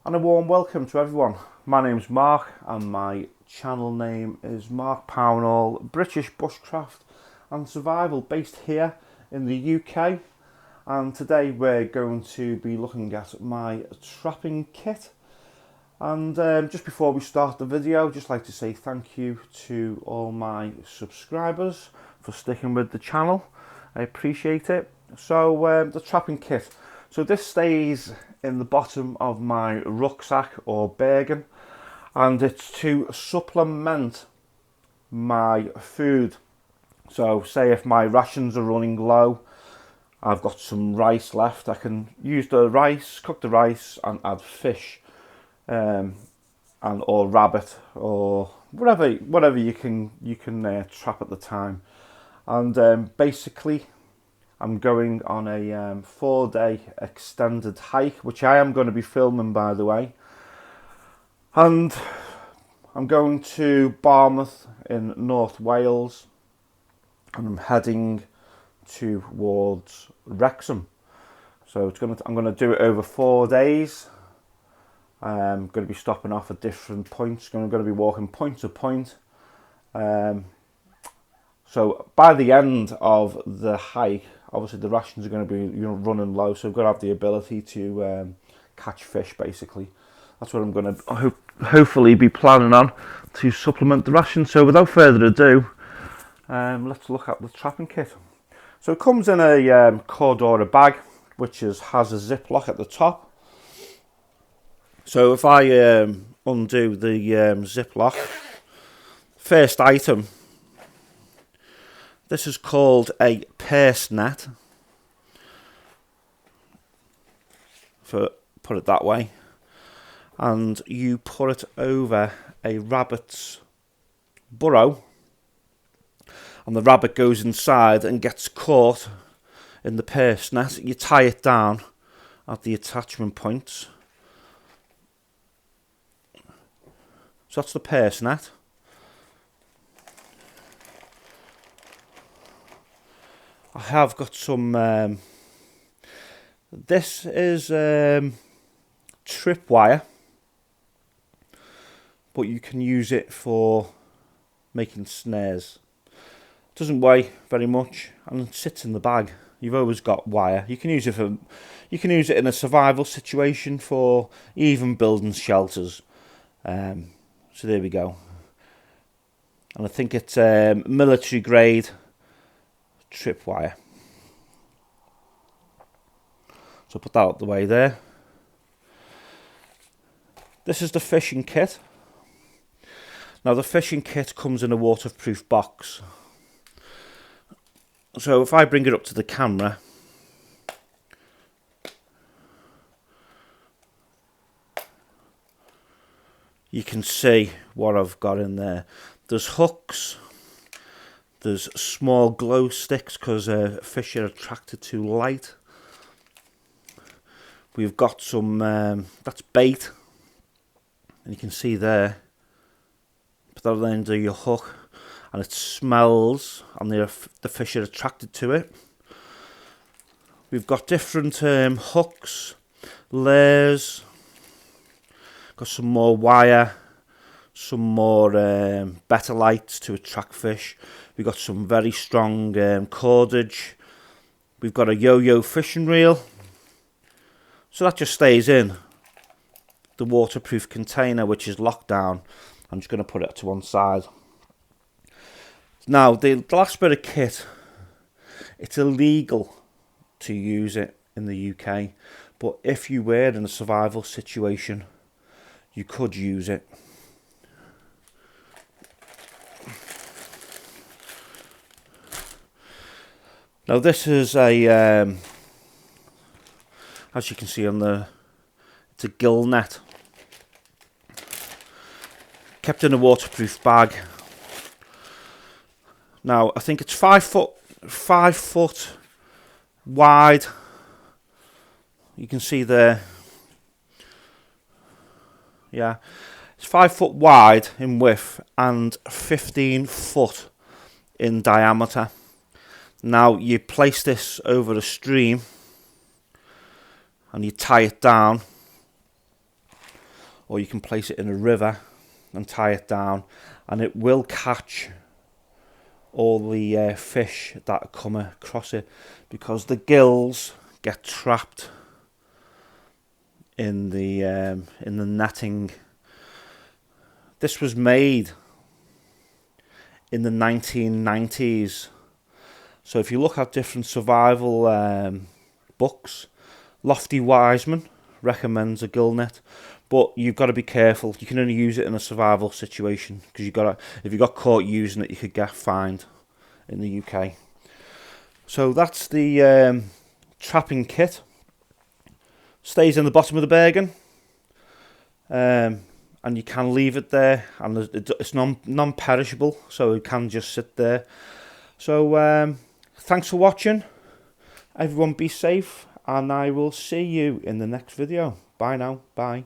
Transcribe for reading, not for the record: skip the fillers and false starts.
And a warm welcome to everyone. My name's Mark and my channel name is Mark Pownall, British bushcraft and survival based here in the UK. And today we're going to be looking at my trapping kit. And just before we start the video, I'd just like to say thank you to all my subscribers for sticking with the channel. I appreciate it. So the trapping kit. So this stays in the bottom of my rucksack or bergen, and it's to supplement my food. So say if my rations are running low, I've got some rice left, I can use the rice, cook the rice and add fish and or rabbit or whatever you can trap at the time. And basically I'm going on a 4-day extended hike, which I am going to be filming, by the way. And I'm going to Barmouth in North Wales, and I'm heading towards Wrexham. So I'm going to do it over 4 days. I'm going to be stopping off at different points. I'm going to be walking point to point. So by the end of the hike, obviously the rations are going to be running low, so I've got to have the ability to catch fish. Basically, that's what I'm going to hopefully be planning on to supplement the rations. So without further ado, let's look at the trapping kit. So it comes in a Cordura bag, which has a zip lock at the top. So if I undo the zip lock, first item. This is called a purse net, put it that way, and you put it over a rabbit's burrow, and the rabbit goes inside and gets caught in the purse net. You tie it down at the attachment points. So that's the purse net. I have got some, this is tripwire, but you can use it for making snares. It doesn't weigh very much and it sits in the bag. You've always got wire. You can use it in a survival situation, for even building shelters. So there we go. And I think it's military grade tripwire. So put that out the way there. This is the fishing kit. Now the fishing kit comes in a waterproof box. So if I bring it up to the camera, you can see what I've got in there. There's hooks. There's small glow sticks because fish are attracted to light. We've got some, that's bait. And you can see there, put that under your hook and it smells and the fish are attracted to it. We've got different hooks, layers, got some more wire, some more better lights to attract fish. We've got some very strong cordage. We've got a yo-yo fishing reel. So that just stays in the waterproof container, which is locked down. I'm just going to put it to one side. Now, the last bit of kit, it's illegal to use it in the UK. But if you were in a survival situation, you could use it. Now this is a, as you can see on it's a gill net, kept in a waterproof bag. Now I think it's 5 foot wide. You can see there, yeah, it's 5 foot wide in width and 15 foot in diameter. Now you place this over a stream and you tie it down or you can place it in a river and tie it down, and it will catch all the fish that come across it, because the gills get trapped in the netting. This was made in the 1990s. So if you look at different survival books, Lofty Wiseman recommends a gill net, but you've got to be careful. You can only use it in a survival situation, because if you got caught using it, you could get fined in the UK. So that's the trapping kit. Stays in the bottom of the bargain, and you can leave it there, and it's non-perishable, so it can just sit there. So thanks for watching. Everyone be safe, and I will see you in the next video. Bye now. Bye.